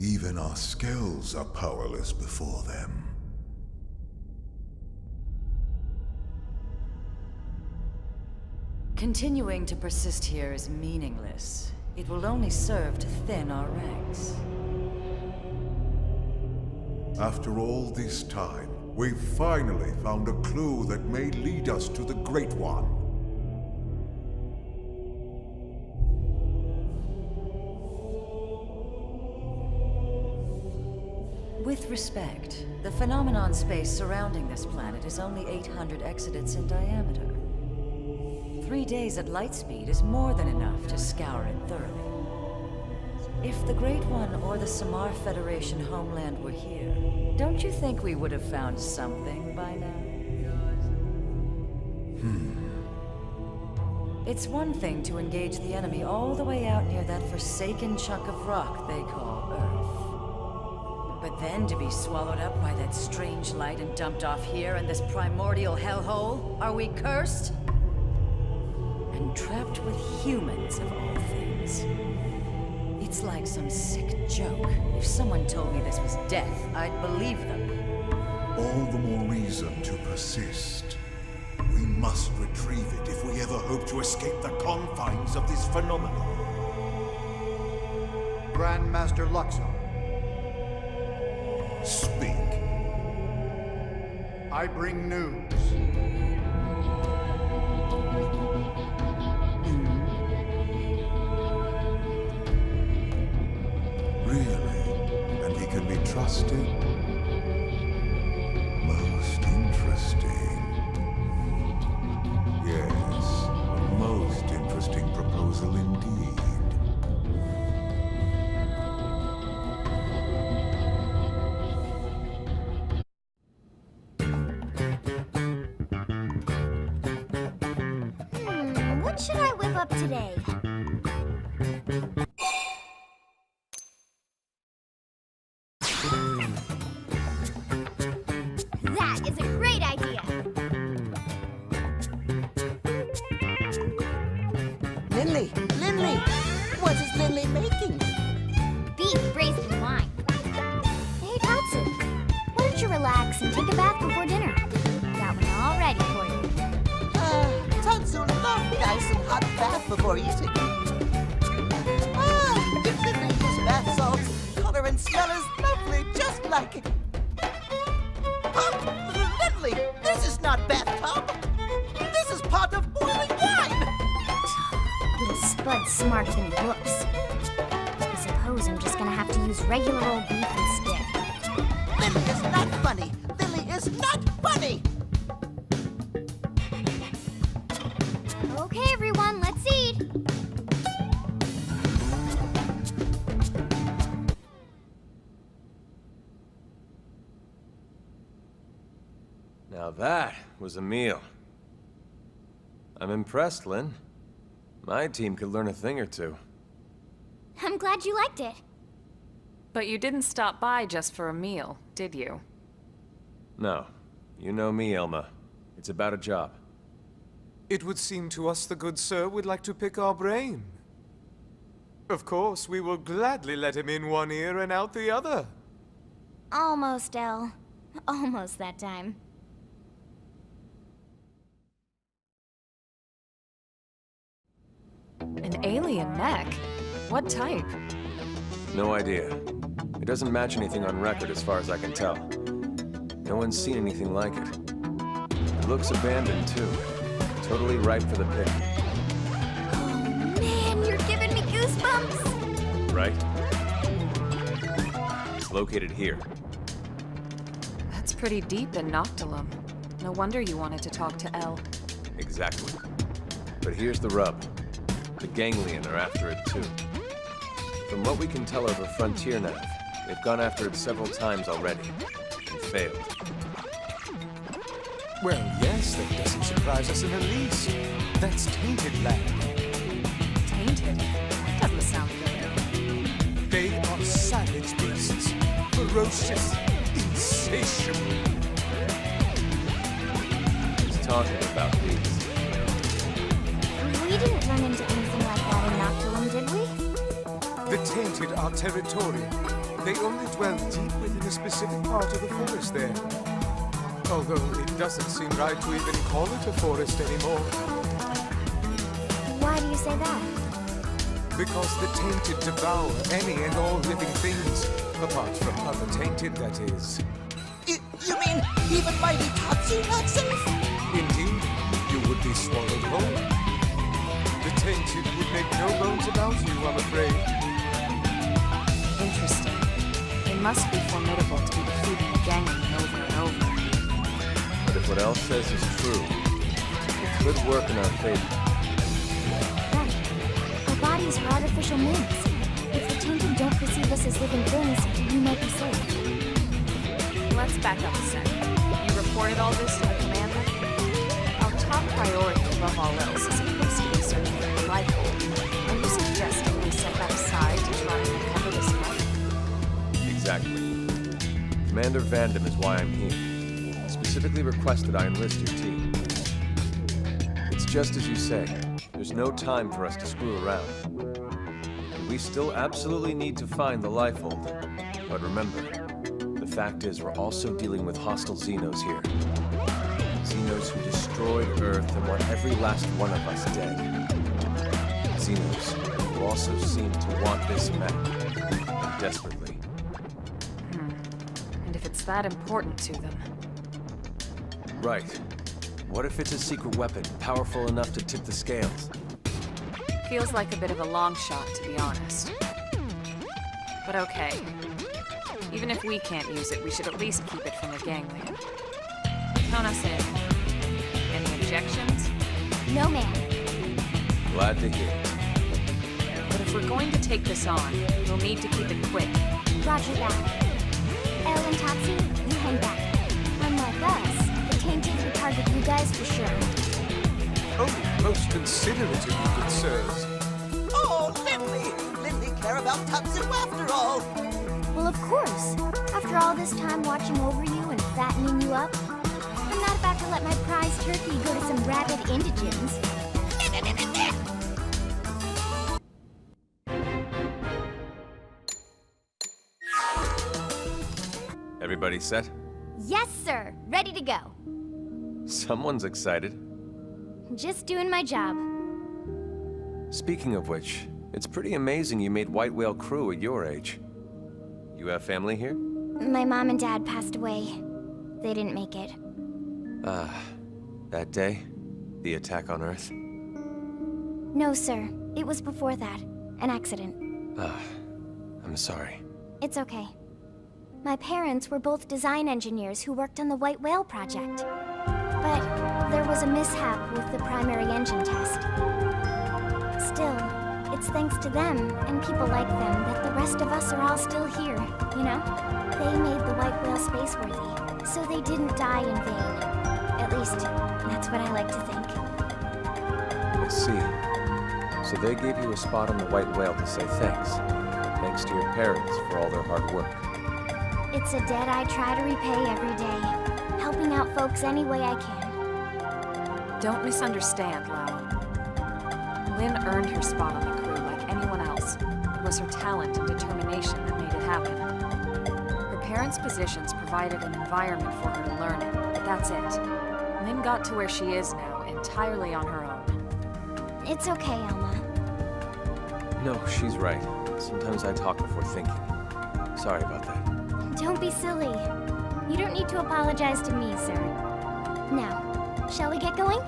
Even our skills are powerless before them. Continuing to persist here is meaningless. It will only serve to thin our ranks. After all this time, we've finally found a clue that may lead us to the Great One. With respect, the phenomenon space surrounding this planet is only 800 exodents in diameter. 3 days at light speed is more than enough to scour it thoroughly. If the Great One or the Samar Federation homeland were here, don't you think we would have found something by now? It's one thing to engage the enemy all the way out near that forsaken chunk of rock they call Earth. But then to be swallowed up by that strange light and dumped off here in this primordial hellhole? Are we cursed? And trapped with humans of all things. It's like some sick joke. If someone told me this was death, I'd believe them. All the more reason to persist. We must retrieve it if we ever hope to escape the confines of this phenomenon. Grandmaster Luxor, Speak. I bring news. Really? And he can be trusted? Most interesting. Yes, a most interesting proposal indeed. What should I whip up today? That is a great idea! Lindley, what is Lindley making? Beef braised in wine. Hey, Tatsu, why don't you relax and take a bath before dinner? Got one all ready for you. Tatsu love nice and hot bath before eating. Lindley, this bath salts, color and smell is lovely, just like it. Lindley, this is not bathtub. This is pot of boiling wine. Little Spud's smarter than he looks. I suppose I'm just gonna have to use regular old beef instead. Lily is not funny. Lily is not funny. Okay, everyone, let's eat. Now that was a meal. I'm impressed, Lynn. My team could learn a thing or two. I'm glad you liked it. But you didn't stop by just for a meal, did you? No. You know me, Elma. It's about a job. It would seem to us the good sir would like to pick our brain. Of course, we will gladly let him in one ear and out the other. Almost, Elle. Almost that time. An alien mech? What type? No idea. It doesn't match anything on record as far as I can tell. No one's seen anything like it. It looks abandoned, too. Totally ripe for the picking. Oh, man, you're giving me goosebumps! Right? It's located here. That's pretty deep in Noctilum. No wonder you wanted to talk to Elle. Exactly. But here's the rub. The Ganglion are after it, too. From what we can tell over Frontier Nav, they've gone after it several times already, and failed. Well, yes, that doesn't surprise us in the least. That's Tainted Land. Tainted? That doesn't sound good. They are savage beasts. Ferocious, insatiable. He's talking about these. We didn't run into anything like that in Noctilum, did we? The Tainted are territorial. They only dwell deep within a specific part of the forest there. Although it doesn't seem right to even call it a forest anymore. Why do you say that? Because the tainted devour any and all living things. Apart from other tainted, that is. You mean even mighty Tatsu not safe? Indeed, you would be swallowed whole. The tainted would make no bones about you, I'm afraid. Interesting. They must be formidable to be defeating the ganglion over and over. But if what Elle says is true, it could work in our favor. Right. Our bodies are artificial moons. If the tainted don't perceive us as living things, we might be safe. Let's back up a sec. You reported all this to the commander? Our top priority above all else is supposed to be searching for the life hold. Are you suggesting we set that aside to try and recover this mech? Exactly. Commander Vandam is why I'm here. Specifically requested I enlist your team. It's just as you say. There's no time for us to screw around. And we still absolutely need to find the life hold. But remember, the fact is we're also dealing with hostile Xenos here. Xenos who destroyed Earth and want every last one of us dead. Xenos who also seem to want this mech. Desperately. And if it's that important to them? Right. What if it's a secret weapon, powerful enough to tip the scales? Feels like a bit of a long shot, to be honest. But okay. Even if we can't use it, we should at least keep it from the ganglion. Count us in. Any objections? No, ma'am. Glad to hear it. But if we're going to take this on, we'll need to keep it quick. Roger that. Elle and Tatsu, you hang back. Unlike us, the tainted would target you guys for sure. Oh, most considerate of you, good sirs. Oh, Lindley! Lindley care about Tatsu after all! Well, of course. After all this time watching over you and fattening you up, I'm not about to let my prize turkey go to some rabid indigents. Everybody set? Yes, sir. Ready to go. Someone's excited. Just doing my job. Speaking of which, it's pretty amazing you made White Whale crew at your age. You have family here? My mom and dad passed away. They didn't make it. That day? The attack on Earth? No, sir. It was before that. An accident. I'm sorry. It's okay. My parents were both design engineers who worked on the White Whale project. But there was a mishap with the primary engine test. Still, it's thanks to them and people like them that the rest of us are all still here, you know? They made the White Whale spaceworthy, so they didn't die in vain. At least, that's what I like to think. I see. So they gave you a spot on the White Whale to say thanks. Thanks to your parents for all their hard work. It's a debt I try to repay every day, helping out folks any way I can. Don't misunderstand, Lau. Lynn earned her spot on the crew like anyone else. It was her talent and determination that made it happen. Her parents' positions provided an environment for her to learn in, but that's it. Lynn got to where she is now entirely on her own. It's okay, Elma. No, she's right. Sometimes I talk before thinking. Sorry about that. Don't be silly. You don't need to apologize to me, sir. Now, shall we get going?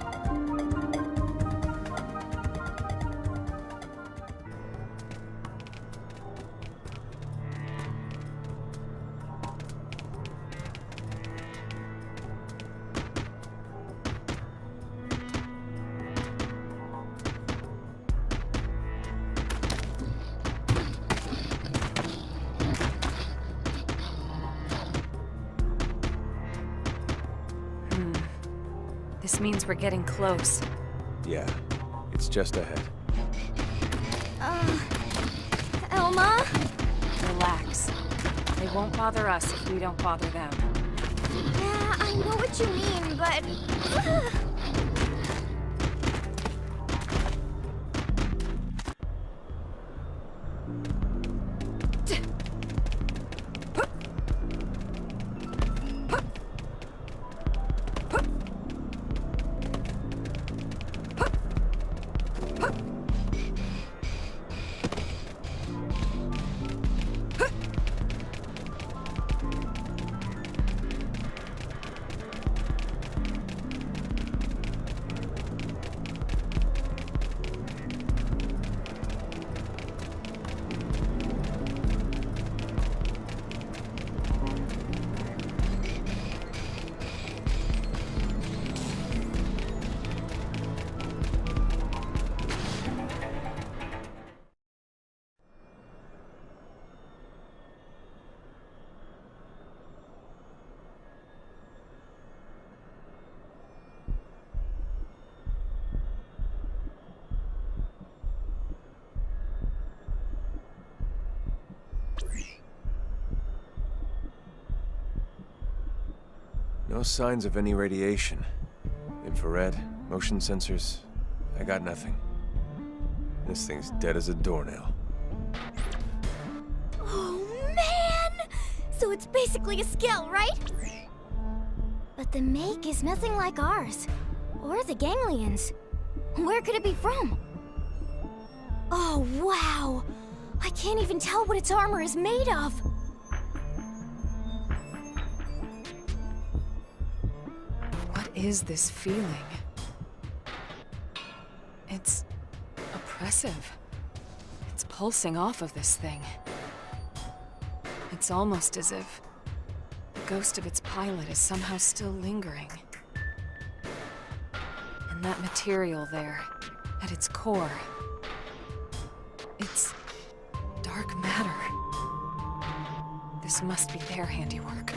This means we're getting close. Yeah, it's just ahead. Elma? Relax. They won't bother us if we don't bother them. Yeah, I know what you mean, but... No signs of any radiation. Infrared, motion sensors. I got nothing. This thing's dead as a doornail. Oh, man! So it's basically a skill, right? But the make is nothing like ours. Or the ganglions. Where could it be from? Oh, wow! I can't even tell what its armor is made of! What is this feeling? It's oppressive. It's pulsing off of this thing. It's almost as if the ghost of its pilot is somehow still lingering. And that material there, at its core, it's dark matter. This must be their handiwork.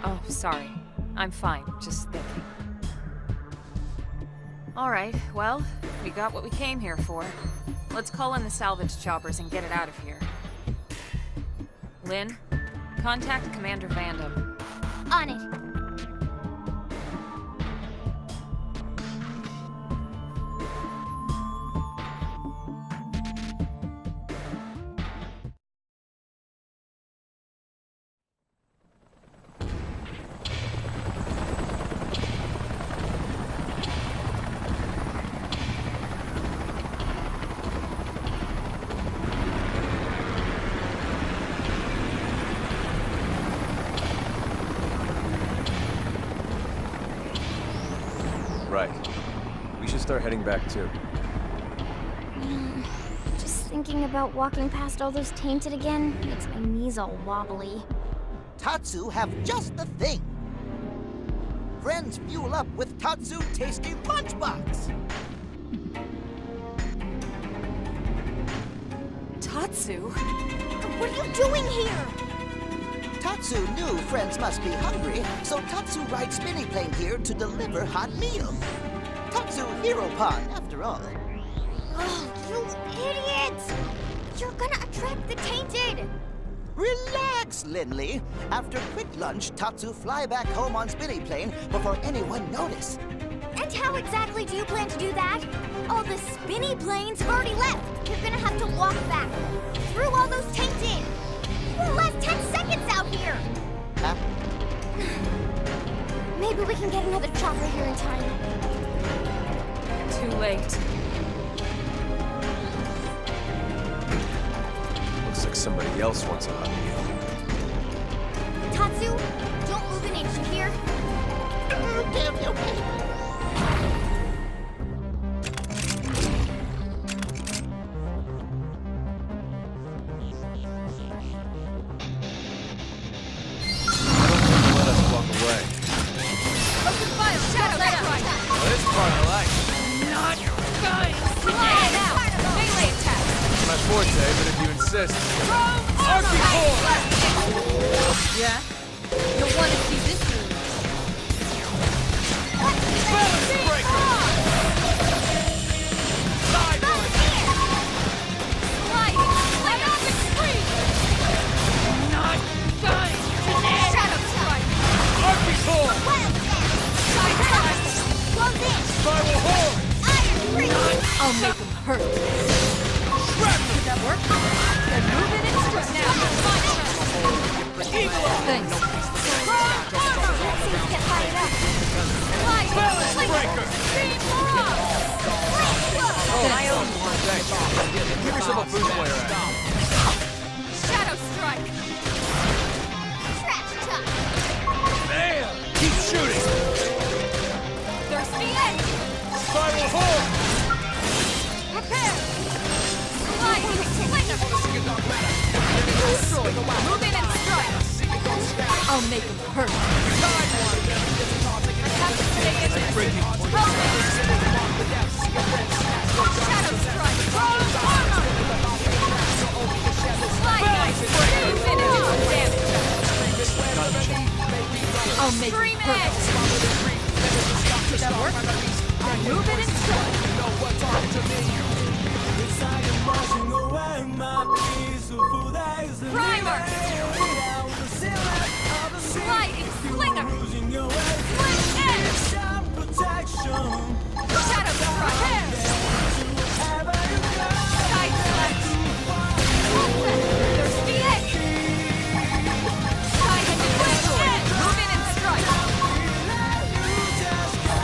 Oh, sorry. I'm fine, just thinking. Alright, well, we got what we came here for. Let's call in the salvage choppers and get it out of here. Lynn, contact Commander Vandam. On it. Right. We should start heading back too. Just thinking about walking past all those tainted again makes my knees all wobbly. Tatsu have just the thing. Friends fuel up with Tatsu Tasty Lunchbox. Tatsu? What are you doing here? Tatsu knew friends must be hungry, so Tatsu rides mini plane here to deliver hot meal. Tatsu Hero Pon, after all. Oh, you idiots! You're gonna attract the tainted! Relax, Linley. After quick lunch, Tatsu fly back home on spinny plane before anyone notice. And how exactly do you plan to do that? All the spinny planes have already left. You're gonna have to walk back. Through all those tainted. You won't last 10 seconds out here! Huh? Maybe we can get another chopper here in time. Too late. Looks like somebody else wants a hot meal. Tatsu, don't move an inch, you hear? Damn you. Forte, but if you insist. Yeah? You'll want to see this move. Balance breaker! Sideward! Sliding! Slide off and free! Not done! Shadow strike! Archicore! Wild Side touch! Close in! Spiral horn! Iron free! I'll make them hurt. Did that work? Then move it and strip now. Thanks. That seems to get fired up. Slide! Balance breaker! Stream off! My own one. Thanks. Give yourself a boost while you're at it. Shadow strike! Trash touch! Bam! Keep shooting! Thirsty edge! Spiral horn! Prepare! Sliding! Slinger! Move in and strike! I'll make them hurt. Shadow strike! Armor! Slide! Finish! Damage! I'll make them Scream hurt. edge! Did that work? Then move it and strike. Primer! Sliding slinger! Sling edge! Shadow strike! Side slash! Thirsty edge! Side edge! Move in and strike!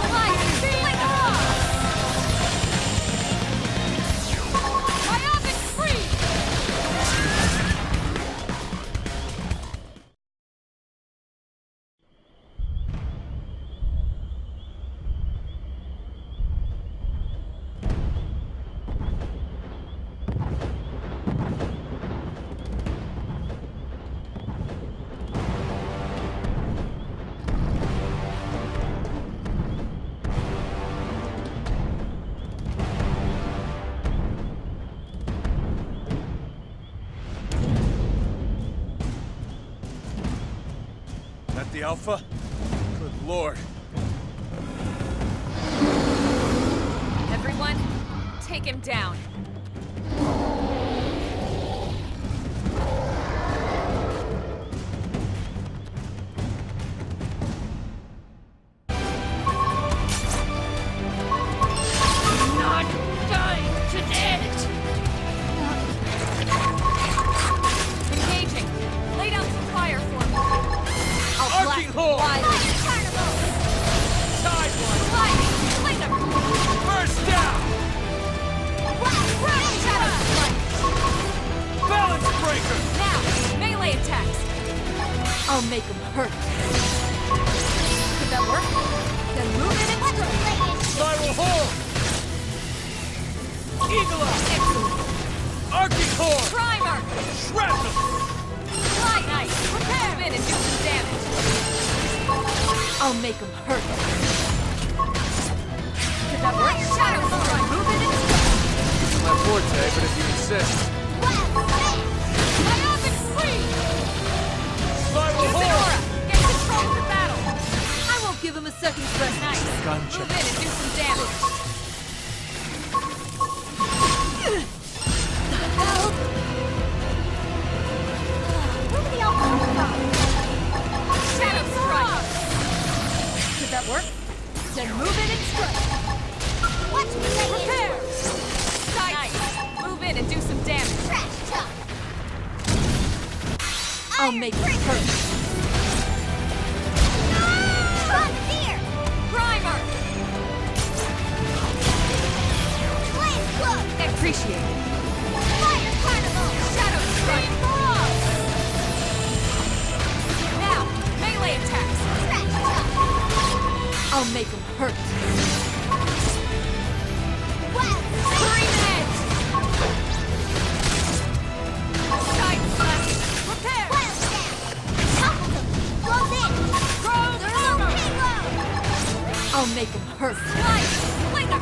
Sliding slinger! Triumphant free! That the Alpha? Good lord. Everyone, take him down. Not dying today! Engaging. Lay down some fire for me. I'll blast hole! wildly. Side one! Sliding slinger! First down! Shadow strike! Balance breaker! Now, melee attacks! I'll make him hurt. Could that work? Then move in and strike! Spiral hold! Eagle eye! Excellent! Arcing horn! Primer! Shrapnel! Light knife! Prepare! Move in and do some damage! I'll make him hurt. Could that work? Shadow strike! Move in and strike! It's my forte, but if you insist. Triumphant free! Spiral Use an hold! aura! Get control of the battle! I won't give him a second rest. Nice! Guncha. Move in and do some damage! Help! Where did the Alpha come from? Shadow strike! Could that work? Then move in and strike! Watch me lay in. Prepare! Nice! Move in and do some damage! Trash talk. I'll make it hurt! Run, deer! Primer! Flame cloak! Appreciate it! Fire carnival! Shadow strike! Now, melee attacks! Trash talk! I'll make him hurt! Wild Green edge! Side slash! Prepare! Wild stab! Topple them! Close in! Throw Throw hammer! payload! I'll make him hurt! Slide! Slinger!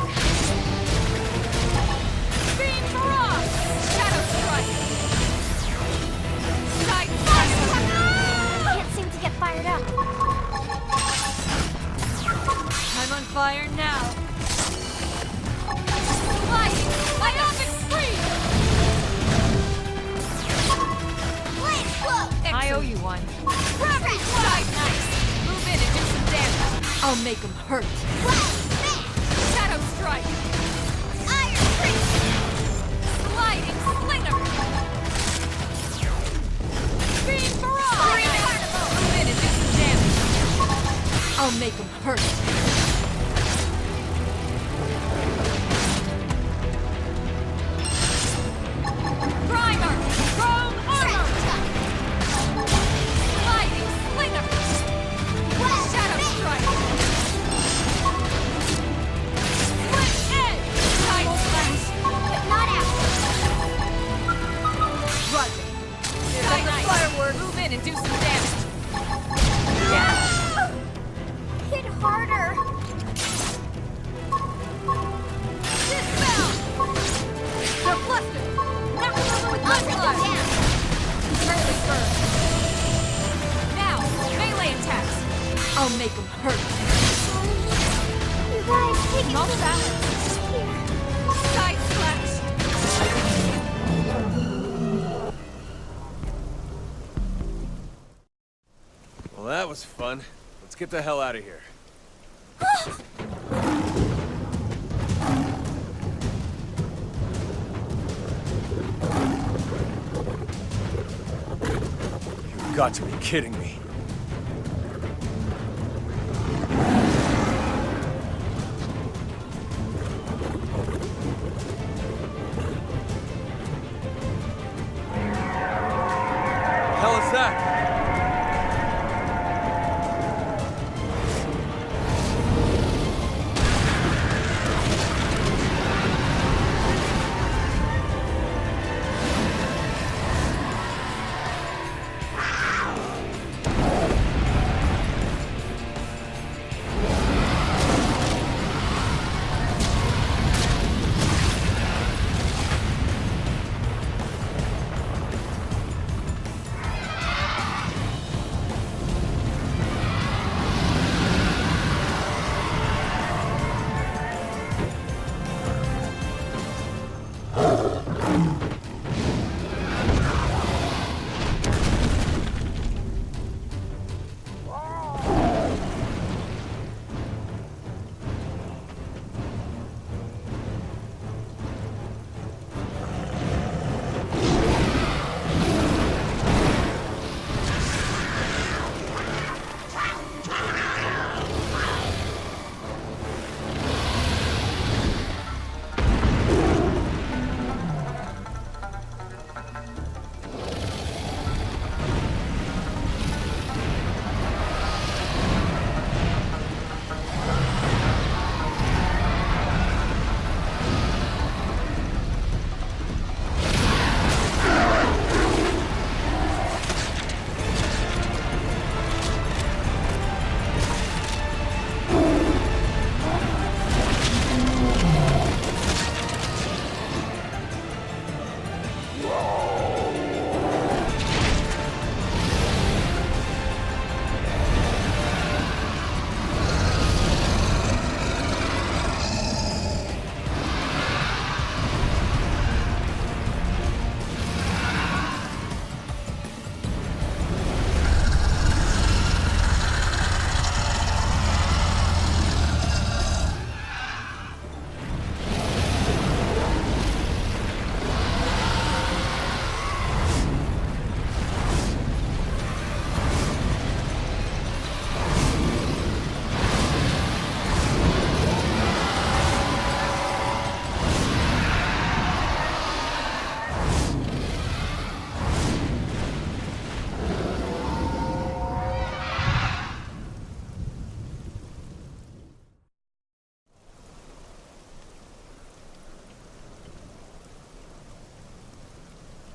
Beam barrage! Shadow strike! Side slash! Can't seem to get fired up. I'm on fire now! Sliding! Triumphant free! Flame cloak! I owe you one. Side nice! Move in and do some damage! I'll make him hurt! Wild smash! Shadow strike! Iron priest! Sliding slinger! Beam barrage! Move in and do some damage! I'll make him hurt! Primer! Chrome armor! Sliding slinger! Shadow strike! Split edge! Side slash! But not out. Roger. Side nice. Firework! Move in and do some damage! Yeah! Hit harder. Dispel! They're flustered! Knock them over with I'll take them Muscular! down. Early bird! Now, melee attacks! I'll make them hurt! You guys, take it Not from balance! here. Side slash! was fun. Let's get the hell out of here. You've got to be kidding me. Hell is that?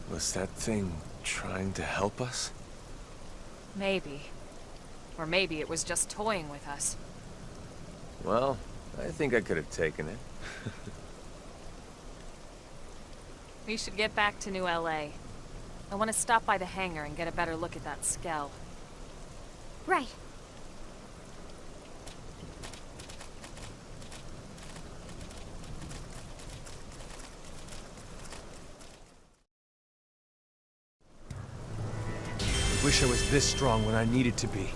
Was that thing trying to help us? Maybe. Or maybe it was just toying with us. Well, I think I could have taken it. We should get back to New LA. I want to stop by the hangar and get a better look at that skell. Right. I wish I was this strong when I needed to be.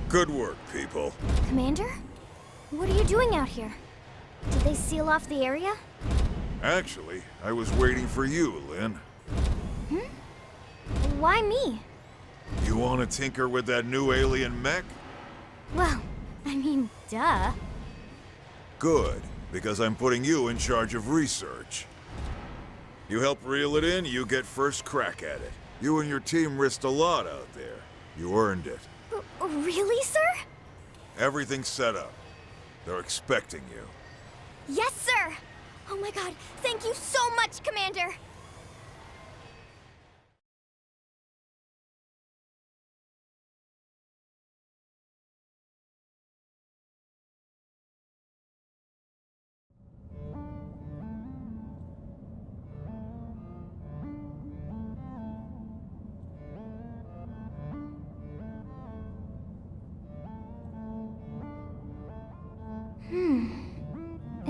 Good work, people. Commander? What are you doing out here? Did they seal off the area? Actually, I was waiting for you, Lynn. Why me? You want to tinker with that new alien mech? Well, I mean, duh. Good, because I'm putting you in charge of research. You help reel it in, you get first crack at it. You and your team risked a lot out there. You earned it. Really, sir? Everything's set up. They're expecting you. Yes, sir! Oh my god, thank you so much, Commander!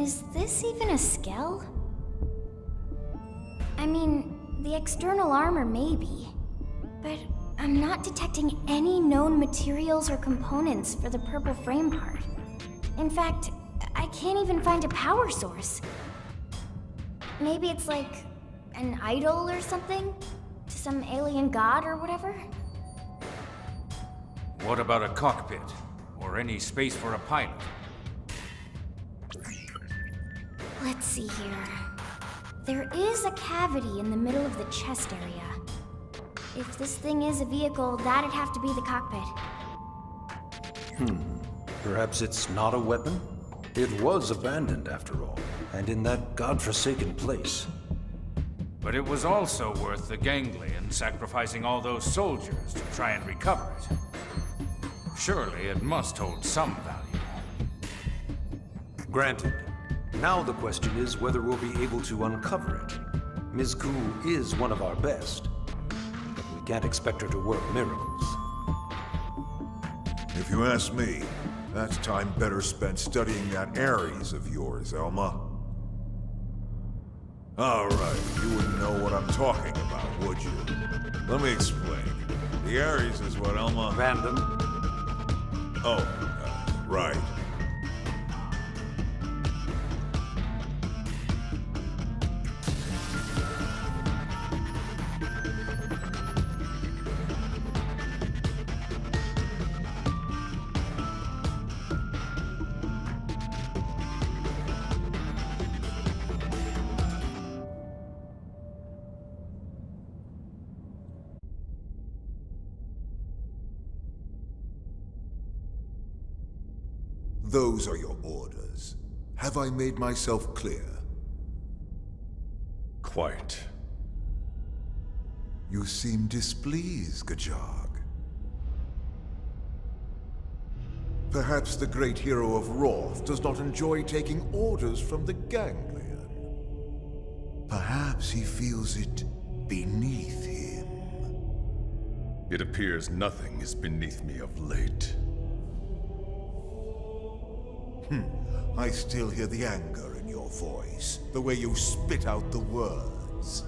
Is this even a Skell? I mean, the external armor maybe, but I'm not detecting any known materials or components for the purple frame part. In fact, I can't even find a power source. Maybe it's like an idol or something? To some alien god or whatever? What about a cockpit? Or any space for a pilot? Let's see here. There is a cavity in the middle of the chest area. If this thing is a vehicle, that'd have to be the cockpit. Perhaps it's not a weapon? It was abandoned, after all, and in that godforsaken place. But it was also worth the ganglion sacrificing all those soldiers to try and recover it. Surely it must hold some value. Granted. Now the question is whether we'll be able to uncover it. Ms. Ku is one of our best, but we can't expect her to work miracles. If you ask me, that's time better spent studying that Ares of yours, Elma. All right, you wouldn't know what I'm talking about, would you? Let me explain. The Ares is what Elma... Random. Oh, right. Those are your orders. Have I made myself clear? Quite. You seem displeased, Gajag. Perhaps the great hero of Roth does not enjoy taking orders from the ganglion. Perhaps he feels it beneath him. It appears nothing is beneath me of late. I still hear the anger in your voice, the way you spit out the words.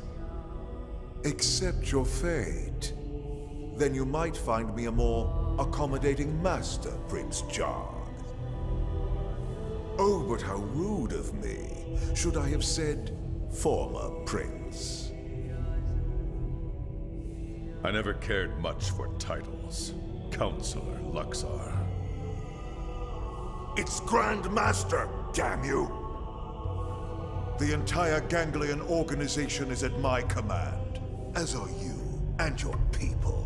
Accept your fate. Then you might find me a more accommodating master, Prince Jarg. Oh, but how rude of me. Should I have said former prince? I never cared much for titles. Councilor Luxar. It's Grand Master, damn you! The entire ganglion organization is at my command, as are you and your people.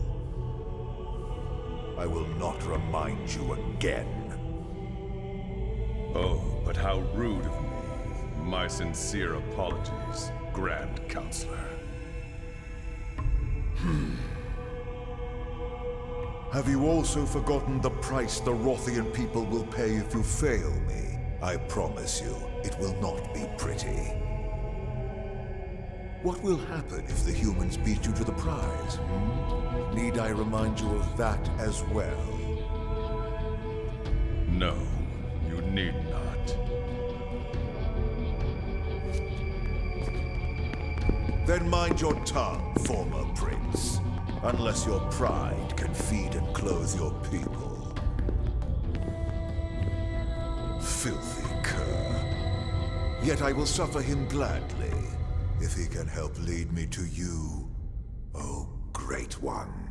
I will not remind you again. Oh, but how rude of me. My sincere apologies, Grand Councilor. Have you also forgotten the price the Rothian people will pay if you fail me? I promise you, it will not be pretty. What will happen if the humans beat you to the prize? Need I remind you of that as well? No, you need not. Then mind your tongue, former prince. Unless your pride can feed and clothe your people. Filthy cur. Yet I will suffer him gladly, if he can help lead me to you, oh great one.